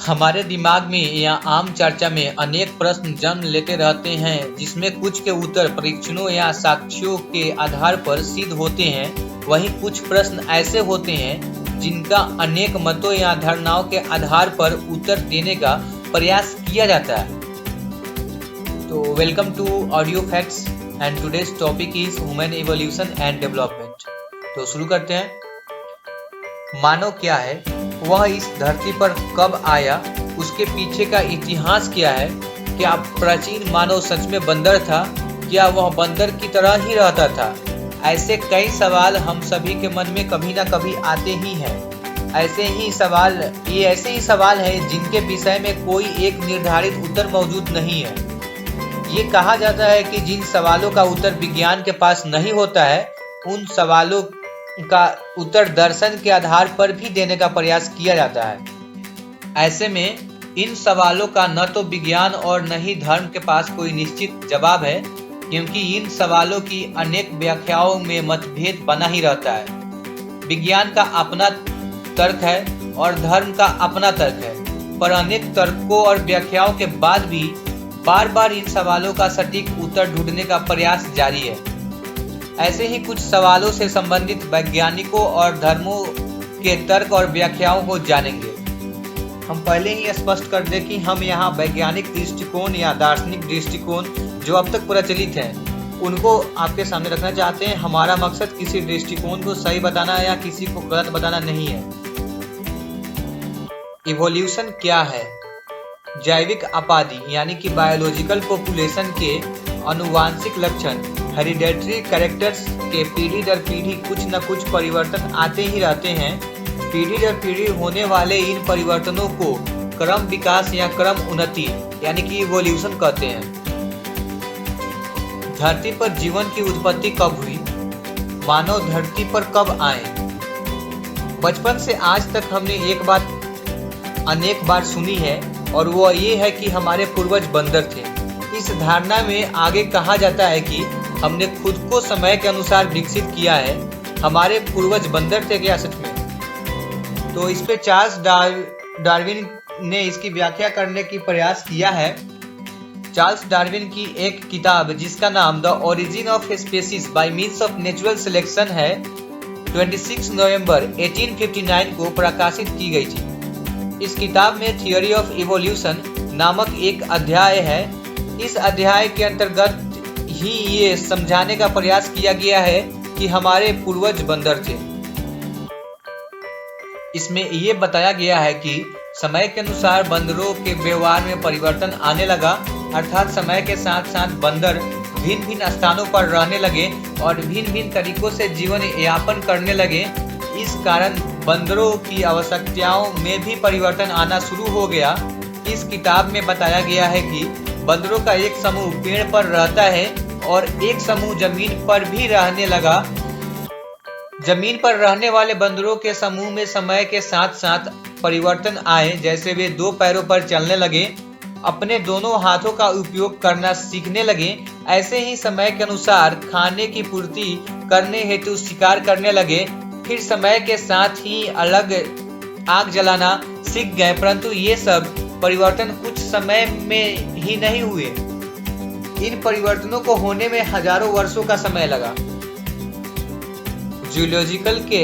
हमारे दिमाग में या आम चर्चा में अनेक प्रश्न जन्म लेते रहते हैं, जिसमें कुछ के उत्तर परीक्षणों या साक्ष्यों के आधार पर सिद्ध होते हैं। वहीं कुछ प्रश्न ऐसे होते हैं जिनका अनेक मतों या धारणाओं के आधार पर उत्तर देने का प्रयास किया जाता है। तो welcome to audio facts and today's topic is human evolution and development. तो शुरू करते हैं। मानव क्या है, वह इस धरती पर कब आया, उसके पीछे का इतिहास क्या है, क्या प्राचीन मानव सच में बंदर था, क्या वह बंदर की तरह ही रहता था। ऐसे कई सवाल हम सभी के मन में कभी ना कभी आते ही हैं। ऐसे ही सवाल हैं जिनके विषय में कोई एक निर्धारित उत्तर मौजूद नहीं है। ये कहा जाता है कि जिन सवालों का उत्तर विज्ञान के पास नहीं होता है, उन सवालों का उत्तर दर्शन के आधार पर भी देने का प्रयास किया जाता है। ऐसे में इन सवालों का न तो विज्ञान और न ही धर्म के पास कोई निश्चित जवाब है, क्योंकि इन सवालों की अनेक व्याख्याओं में मतभेद बना ही रहता है। विज्ञान का अपना तर्क है और धर्म का अपना तर्क है, पर अनेक तर्कों और व्याख्याओं के बाद भी बार बार इन सवालों का सटीक उत्तर ढूंढने का प्रयास जारी है। ऐसे ही कुछ सवालों से संबंधित वैज्ञानिकों और धर्मों के तर्क और व्याख्याओं को जानेंगे। हम पहले ही स्पष्ट कर दें कि हम यहाँ वैज्ञानिक दृष्टिकोण या दार्शनिक दृष्टिकोण जो अब तक प्रचलित हैं, उनको आपके सामने रखना चाहते हैं। हमारा मकसद किसी दृष्टिकोण को सही बताना या किसी को गलत बताना नहीं है। इवोल्यूशन क्या है? जैविक आबादी यानी कि बायोलॉजिकल पॉपुलेशन के अनुवांशिक लक्षण, हेरिडेटरी कैरेक्टर्स के पीढ़ी दर पीढ़ी कुछ न कुछ परिवर्तन आते ही रहते हैं। पीढ़ी दर पीढ़ी होने वाले इन परिवर्तनों को क्रम विकास या क्रम उन्नति यानी कि इवोल्यूशन कहते हैं। धरती पर जीवन की उत्पत्ति कब हुई? मानव धरती पर कब आए? बचपन से आज तक हमने एक बात अनेक बार सुनी है, और वो ये है कि हमारे पूर्वज बंदर थे। इस धारणा में आगे कहा जाता है कि हमने खुद को समय के अनुसार विकसित किया है। हमारे पूर्वज बंदर थे क्या सच में? तो इस पे चार्ल्स डार्विन ने इसकी व्याख्या करने की प्रयास किया है। चार्ल्स डार्विन की एक किताब जिसका नाम the origin of species bye means of natural selection है, 26 नवंबर 1859 को प्रकाशित की गई थी। इस किताब में थियोरी ऑफ इवोल्यूशन नामक एक अध्याय है। इस अध्याय के अंतर्गत ही ये समझाने का प्रयास किया गया है कि हमारे पूर्वज बंदर थे। इसमें ये बताया गया है कि समय के अनुसार बंदरों के व्यवहार में परिवर्तन आने लगा, अर्थात समय के साथ साथ बंदर भिन्न भिन्न स्थानों पर रहने लगे और भिन्न भिन्न तरीकों से जीवन यापन करने लगे। इस कारण बंदरों की आवश्यकताओं में भी परिवर्तन आना शुरू हो गया। इस किताब में बताया गया है कि बंदरों का एक समूह पेड़ पर रहता है और एक समूह जमीन पर भी रहने लगा। जमीन पर रहने वाले बंदरों के समूह में समय के साथ साथ परिवर्तन आए, जैसे वे दो पैरों पर चलने लगे, अपने दोनों हाथों का उपयोग करना सीखने लगे। ऐसे ही समय के अनुसार खाने की पूर्ति करने हेतु शिकार करने लगे। फिर समय के साथ ही अलग आग जलाना सीख गए, परंतु ये सब परिवर्तन कुछ समय में ही नहीं हुए। इन परिवर्तनों को होने में हजारों वर्षों का समय लगा। जूलॉजिकल के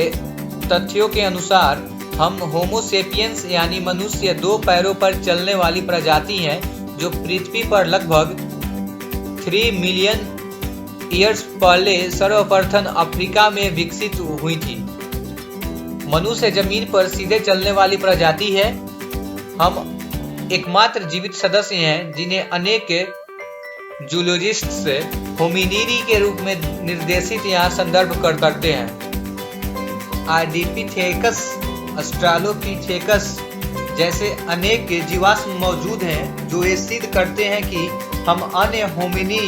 तथ्यों के अनुसार हम होमो सेपियंस यानी मनुष्य दो पैरों पर चलने वाली प्रजाति हैं, जो पृथ्वी पर लगभग 3 मिलियन ईयर्स पहले सर्वप्रथम अफ्रीका में विकसित हुई थी। मनुष्य जमीन पर सीधे चलने वाली प्रजाति है। हम एकमात्र जीवित सदस्य हैं जिन्हें अनेक जूलॉजिस्ट्स होमिनिडी के रूप में निर्देशित या संदर्भ करते हैं। आर्डिपिथेकस, ऑस्ट्रालोपिथेकस जैसे अनेक जीवाश्म मौजूद हैं जो ये सिद्ध करते हैं कि हम अन्य होमिनी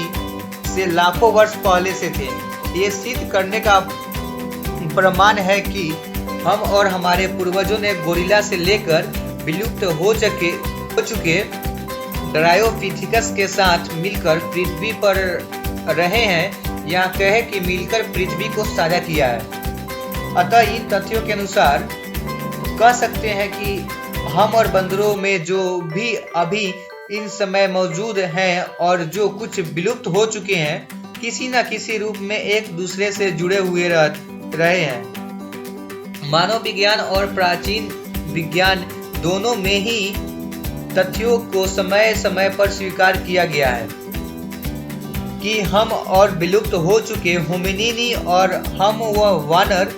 से लाखों वर्ष पहले से थे। ये सिद्ध करने का प्रमाण है कि हम और हमारे पूर्वजों ने गोरिल्ला से लेकर विलुप्त हो चुके ड्रायोपिथेकस के साथ मिलकर पृथ्वी पर रहे हैं, या कहे कि मिलकर पृथ्वी को साझा किया है। अतः इन तथ्यों के अनुसार कह सकते हैं कि हम और बंदरों में जो भी अभी इन समय मौजूद हैं और जो कुछ विलुप्त हो चुके हैं, किसी न किसी रूप में एक दूसरे से जुड़े हुए रहे हैं। मानव विज्ञान और प्राचीन विज्ञान दोनों में ही तथ्यों को समय समय पर स्वीकार किया गया है कि हम और विलुप्त हो चुके होमिनिनी और हम व वानर,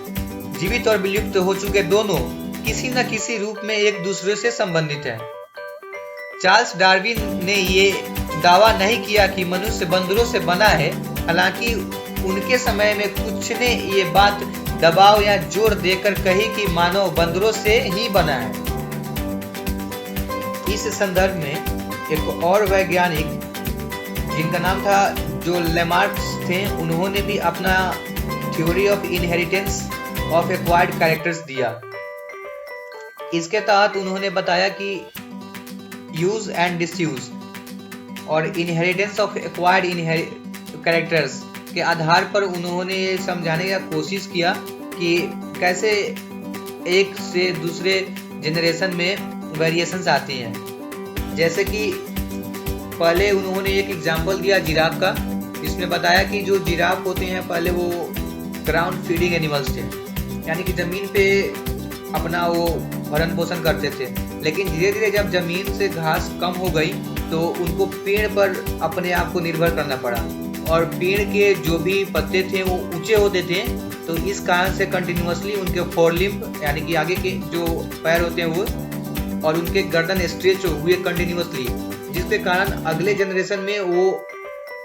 जीवित और विलुप्त हो चुके दोनों, किसी न किसी रूप में एक दूसरे से संबंधित हैं। चार्ल्स डार्विन ने ये दावा नहीं किया कि मनुष्य बंदरों से बना है, हालांकि उनके समय में कुछ ने ये बात दबाव या जोर देकर कही कि मानव बंदरों से ही बना है। इस संदर्भ में एक और वैज्ञानिक जिनका नाम था जो लेमार्क्स थे, उन्होंने भी अपना theory of inheritance of acquired characters दिया। इसके तहत उन्होंने बताया कि यूज एंड डिसयूज और इनहेरिटेंस ऑफ एक्वायर्ड कैरेक्टर्स के आधार पर उन्होंने ये समझाने का कोशिश किया कि कैसे एक से दूसरे जनरेशन में वेरिएशंस आती हैं। जैसे कि पहले उन्होंने एक एग्जांपल दिया जिराफ का, इसमें बताया कि जो जिराफ होते हैं पहले वो ग्राउंड फीडिंग एनिमल्स थे, यानी कि ज़मीन पे अपना वो भरण पोषण करते थे। लेकिन धीरे धीरे जब ज़मीन से घास कम हो गई तो उनको पेड़ पर अपने आप को निर्भर करना पड़ा, और पेड़ के जो भी पत्ते थे वो ऊंचे होते थे, तो इस कारण से कंटिन्यूअसली उनके फोरलिम्ब यानी कि आगे के जो पैर होते हैं वो और उनके गर्दन स्ट्रेच हुए कंटिन्यूअसली, जिसके कारण अगले जनरेशन में वो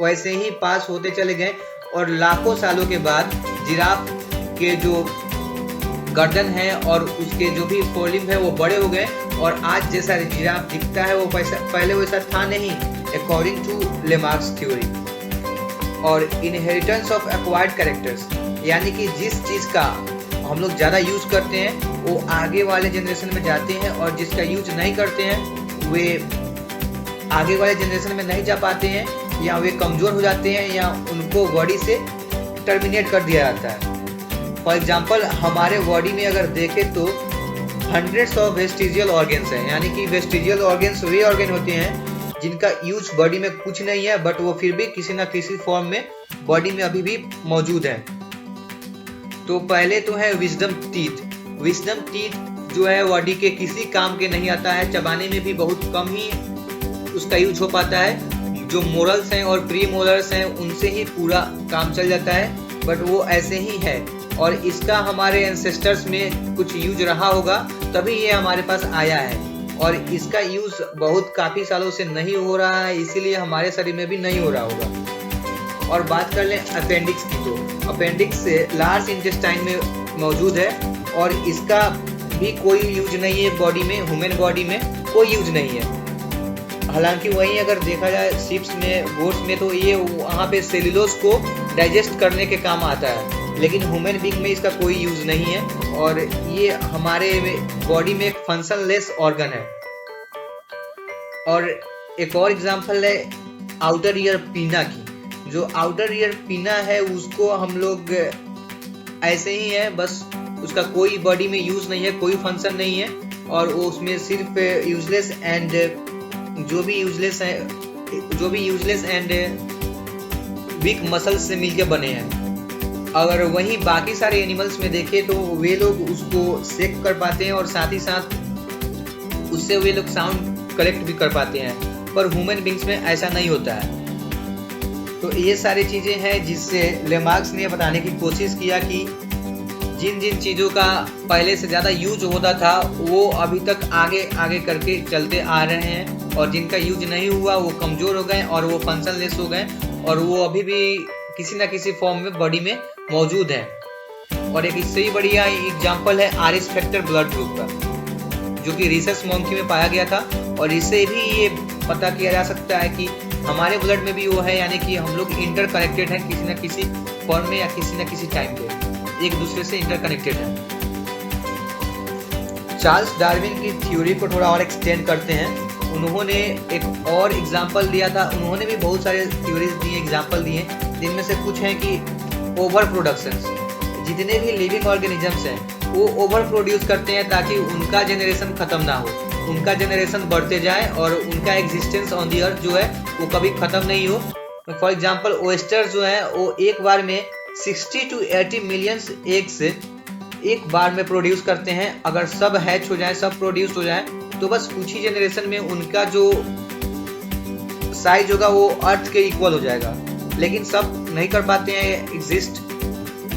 वैसे ही पास होते चले गए और लाखों सालों के बाद जिराफ के जो गर्दन है और उसके जो भी फोरलिम्ब है वो बड़े हो गए, और आज जैसा जिराफ दिखता है वो पहले वैसा था नहीं, अकॉर्डिंग टू लेमार्क्स थ्योरी। और इनहेरिटेंस ऑफ एक्वायर्ड कैरेक्टर्स, यानी कि जिस चीज़ का हम लोग ज़्यादा यूज करते हैं वो आगे वाले जनरेशन में जाते हैं, और जिसका यूज नहीं करते हैं वे आगे वाले जनरेशन में नहीं जा पाते हैं, या वे कमज़ोर हो जाते हैं, या उनको बॉडी से टर्मिनेट कर दिया जाता है। फॉर एग्जाम्पल हमारे बॉडी में अगर देखें तो हंड्रेड्स ऑफ वेस्टिजियल ऑर्गन्स हैं, यानी कि वेस्टिजियल ऑर्गन्स वे ऑर्गन होते हैं जिनका यूज बॉडी में कुछ नहीं है, बट वो फिर भी किसी न किसी फॉर्म में बॉडी में अभी भी मौजूद है। तो पहले तो है विजडम टीथ। विजडम टीथ जो है बॉडी के किसी काम के नहीं आता है, चबाने में भी बहुत कम ही उसका यूज हो पाता है। जो मोरल्स हैं और प्री मोलर्स हैं उनसे ही पूरा काम चल जाता है, बट वो ऐसे ही है, और इसका हमारे एंसेस्टर्स में कुछ यूज रहा होगा तभी ये हमारे पास आया है, और इसका यूज बहुत काफ़ी सालों से नहीं हो रहा है, इसीलिए हमारे शरीर में भी नहीं हो रहा होगा। और बात कर लें अपेंडिक्स की, तो अपेंडिक्स लार्ज इंटेस्टाइन में मौजूद है और इसका भी कोई यूज नहीं है बॉडी में, ह्यूमन बॉडी में कोई यूज नहीं है। हालांकि वहीं अगर देखा जाए शिप्स में, गोट्स में, तो ये वहाँ पे सेल्यूलोज को डाइजेस्ट करने के काम आता है, लेकिन ह्यूमन बीइंग में इसका कोई यूज नहीं है, और ये हमारे बॉडी में एक फंक्शनलेस ऑर्गन है। और एक और एग्जांपल है आउटर ईयर पीना की। जो आउटर ईयर पीना है उसको हम लोग ऐसे ही है, बस उसका कोई बॉडी में यूज नहीं है, कोई फंक्शन नहीं है, और वो उसमें सिर्फ यूजलेस एंड जो भी यूजलेस एंड वीक मसल्स से मिलकर बने हैं। अगर वहीं बाकी सारे एनिमल्स में देखें तो वे लोग उसको सेक कर पाते हैं और साथ ही साथ उससे वे लोग साउंड कलेक्ट भी कर पाते हैं, पर ह्यूमन बींग्स में ऐसा नहीं होता है। तो ये सारी चीज़ें हैं जिससे लेमार्क्स ने बताने की कोशिश किया कि जिन जिन चीज़ों का पहले से ज़्यादा यूज होता था वो अभी तक आगे आगे करके चलते आ रहे हैं, और जिनका यूज नहीं हुआ वो कमज़ोर हो गए और वो फंक्शनलेस हो गए, और वो अभी भी किसी न किसी फॉर्म में बॉडी में मौजूद है। और एक इससे ही बढ़िया एग्जाम्पल है आरएस फैक्टर ब्लड ग्रुप का, जो कि रिसर्च मंकी में पाया गया था, और इससे भी ये पता किया जा सकता है कि हमारे ब्लड में भी वो है, यानी कि हम लोग इंटर कनेक्टेड हैं किसी न किसी फॉर्म में या किसी न किसी टाइम पे एक दूसरे से इंटरकनेक्टेड है। चार्ल्स डार्विन की थ्योरी को थोड़ा और एक्सटेंड करते हैं। उन्होंने एक और एग्जाम्पल दिया था, उन्होंने भी बहुत सारे थ्योरीज दिए, एग्जाम्पल दिए, जिनमें से कुछ हैं कि ओवर प्रोडक्शन। जितने भी लिविंग ऑर्गेनिजम्स हैं वो ओवर प्रोड्यूस करते हैं ताकि उनका जनरेशन खत्म ना हो, उनका जनरेशन बढ़ते जाए और उनका एग्जिस्टेंस ऑन दी अर्थ जो है वो कभी ख़त्म नहीं हो। फॉर एग्जांपल ओएस्टर जो है वो एक बार में 60 to 80 मिलियंस एग्स एक बार में प्रोड्यूस करते हैं। अगर सब हैच हो जाए, सब प्रोड्यूस हो जाए, तो बस कुछ ही जनरेशन में उनका जो साइज होगा वो अर्थ के इक्वल हो जाएगा। लेकिन सब नहीं कर पाते हैं एग्जिस्ट,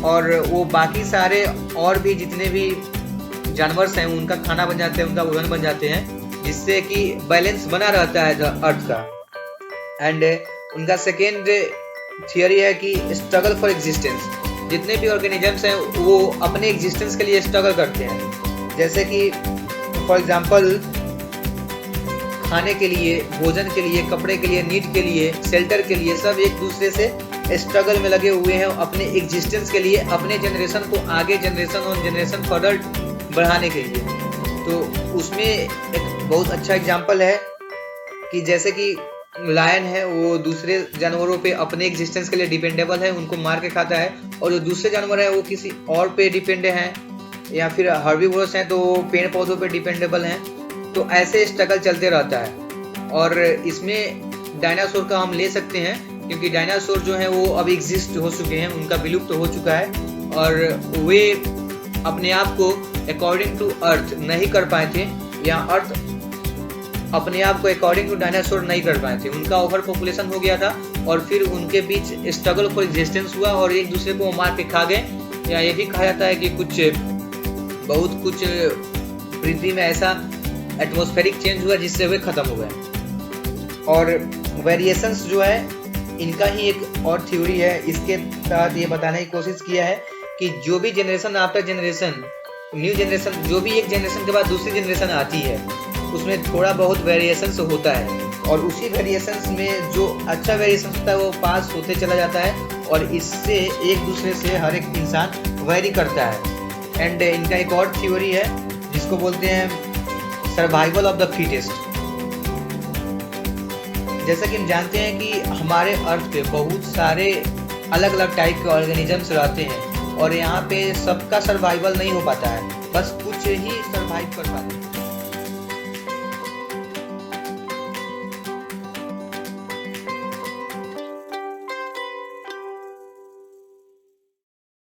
और वो बाकी सारे और भी जितने भी जानवर्स हैं उनका खाना बन जाते हैं, उनका भोजन बन जाते हैं, जिससे कि बैलेंस बना रहता है अर्थ का। एंड उनका सेकेंड थियरी है कि स्ट्रगल फॉर एग्जिस्टेंस। जितने भी ऑर्गेनिजम्स हैं वो अपने एग्जिस्टेंस के लिए स्ट्रगल करते हैं। जैसे कि फॉर एग्जांपल खाने के लिए, भोजन के लिए, कपड़े के लिए, नीड के लिए, शेल्टर के लिए, सब एक दूसरे से स्ट्रगल में लगे हुए हैं अपने एग्जिस्टेंस के लिए, अपने जनरेशन को आगे जनरेशन और जनरेशन फर्दर बढ़ाने के लिए। तो उसमें एक बहुत अच्छा एग्जांपल है कि जैसे कि लायन है, वो दूसरे जानवरों पे अपने एग्जिस्टेंस के लिए डिपेंडेबल है, उनको मार के खाता है, और जो दूसरे जानवर है वो किसी और पे डिपेंडेंट हैं, या फिर हर्बीवोरस हैं तो पेड़ पौधों पे डिपेंडेबल हैं। तो ऐसे स्ट्रगल चलते रहता है। और इसमें डायनासोर का हम ले सकते हैं, क्योंकि डायनासोर जो है वो अब एग्जिस्ट हो चुके हैं, उनका विलुप्त हो चुका है, और वे अपने आप को अकॉर्डिंग टू अर्थ नहीं कर पाए थे, या अर्थ अपने आप को अकॉर्डिंग टू डायनासोर नहीं कर पाए थे। उनका ओवर पॉपुलेशन हो गया था और फिर उनके बीच स्ट्रगल फॉर एग्जिस्टेंस हुआ और एक दूसरे को मार के खा गए। या ये भी कहा जाता है कि बहुत कुछ पृथ्वी में ऐसा एटमॉस्फेरिक चेंज हुआ जिससे वे खत्म हो गए। और वेरिएशंस जो है इनका ही एक और थ्योरी है। इसके तहत ये बताने की कोशिश किया है कि जो भी generation after generation, new generation, जो भी एक जनरेशन के बाद दूसरी जनरेशन आती है उसमें थोड़ा बहुत वेरिएशंस होता है, और उसी वेरिएशंस में जो अच्छा वेरिएशन होता है वो पास होते चला जाता है, और इससे एक दूसरे से हर एक इंसान वेरी करता है। एंड इनका एक और थ्योरी है जिसको बोलते हैं सर्वाइवल ऑफ द फिटेस्ट। जैसा कि हम जानते हैं कि हमारे अर्थ पे बहुत सारे अलग अलग टाइप के ऑर्गेनिजम्स रहते हैं, और यहाँ पे सबका सर्वाइवल नहीं हो पाता है, बस कुछ ही सर्वाइव कर पाते हैं।